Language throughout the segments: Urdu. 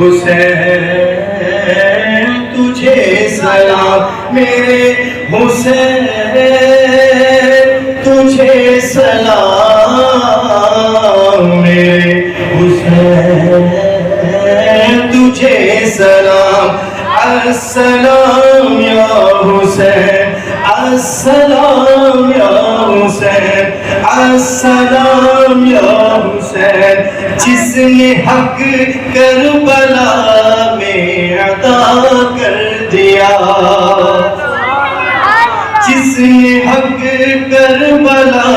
حسین تجھے سلام، میرے حسین تجھے سلام، میرے حسین تجھے سلام، السلام یا حسین، السلام یا حسین، السلام یا حسین، جس نے حق کربلا میں عطا کر دیا، جس نے حق کربلا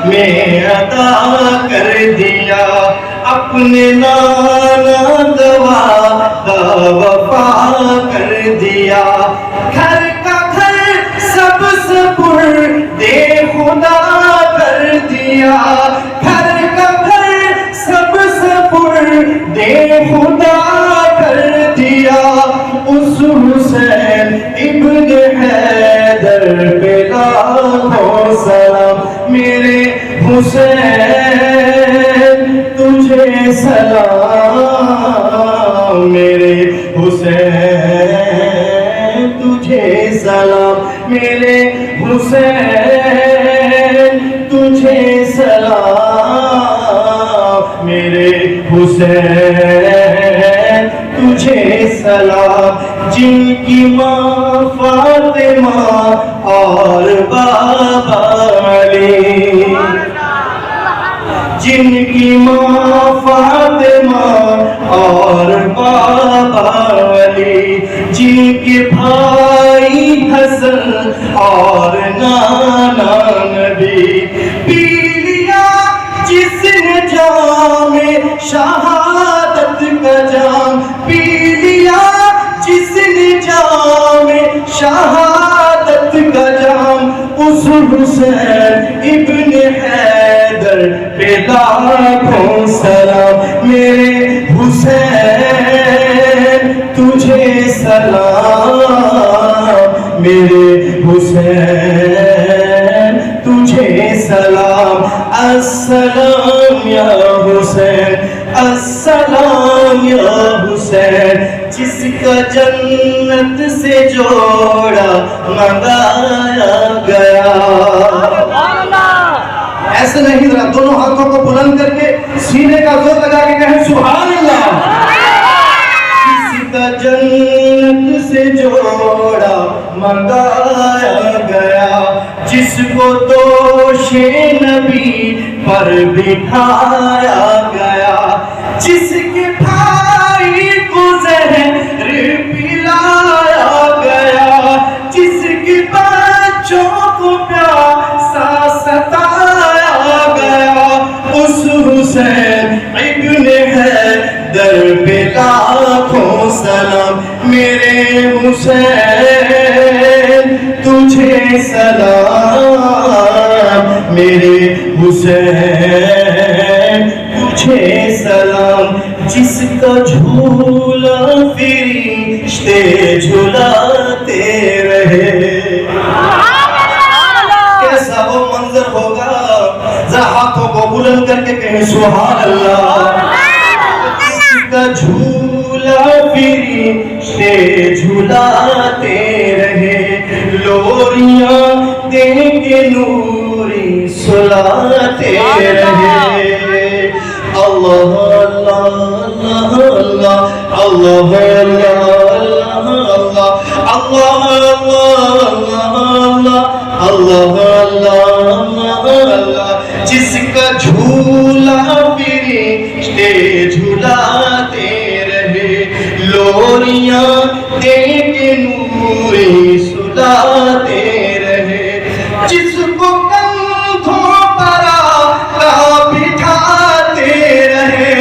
میں عطا کر دیا، اپنے نانا دوا کا وفا کر دیا، گھر کا گھر سب سپرد خدا کر دیا، گھر کا گھر سب سپرد خدا کر دیا، اس حسین ابن حیدر پہ لاکھوں سلام، میرے حسین تجھے سلام، میرے حسین تجھے سلام، میرے حسین تجھے سلام، میرے حسین تجھے سلام، جن کی ماں فاطمہ اور بابا علی، جن کی ماں فاطمہ اور بابا علی، جن کے بھائی حسن اور نانا نبی، پی لیا جس نے جام شہادت کا جام، پی لیا جس نے جام شہادت کا جام، اس حسین ابن حیدر پہ لاکھوں سلام، میرے حسین تجھے سلام، میرے حسین تجھے سلام، السلام یا حسین، السلام یا حسین، جس کا جنت سے جوڑا منگایا گیا، ایسے نہیں، ذرا دونوں ہاتھوں کو بلند کر کے سینے کا زور لگا کے کہیں سبحان اللہ، جس کا جنت سے جوڑا منگایا گیا، جس کو دوش نبی پر بٹھایا گیا، جس کے بھائی کو زہر پلایا گیا، جس کے بچوں کو پیاسا ستایا گیا، اس حسین ابن حیدر پہ لاکھوں سلام، میرے حسین تجھے سلام، میرے حسین تجھے سلام، جس کا جھولا فرشتے جھلاتے رہے، کیسا وہ منظر ہوگا، ذرا ہاتھوں کو بلند کر کے کہیں سبحان اللہ، جس کا جھولا فرشتے جھلاتے رہے، لوریاں دے کے نوری سلاتے رہے، اللہ اللہ اللہ اللہ اللہ اللہ اللہ اللہ، جس کا جھولا فرشتے جھلاتے رہے، لوریاں دے کے نوری سلاتے رہے، جس کو کندھوں پر بٹھاتے رہے،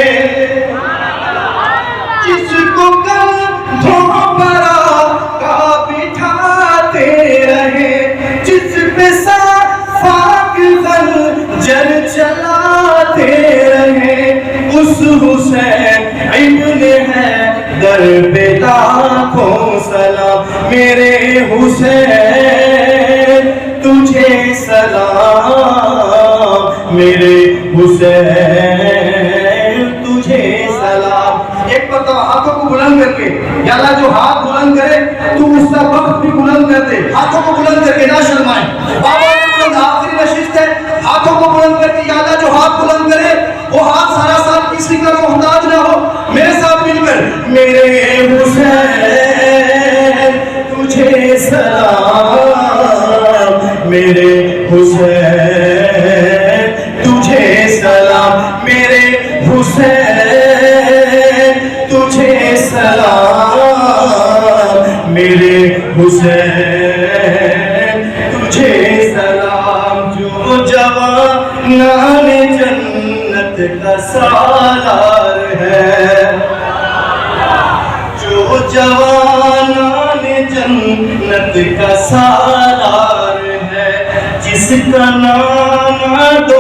جس کو کندھوں پر بٹھاتے رہے، جس پہ صفاق خنجر چلاتے رہے، اس حسین ابن حیدر پہ لاکھوں سلام، میرے حسین تجھے سلام، میرے حسین تجھے سلام، ایک مرتبہ ہاتھوں کو بلند کر کے یا اللہ جو ہاتھ بلند کرے تو اس کا وقت بھی بلند کر دے. ہاتھوں کو بلند کر کے نہ شرمائیں. بابا کو بلند آخری نشست ہے, ہاتھوں کو بلند کر کے یا اللہ جو ہاتھ بلند کرے وہ ہاتھ سارا سال کسی کا محتاج نہ ہو. میرے ساتھ مل کر میرے حسین تجھے سلام, میرے حسین تجھے سلام, میرے حسین تجھے سلام, میرے حسین تجھے سلام. جو جوانان جنت کا سالار ہے, جو جوانان جنت کا سالار ہے, جس کا نام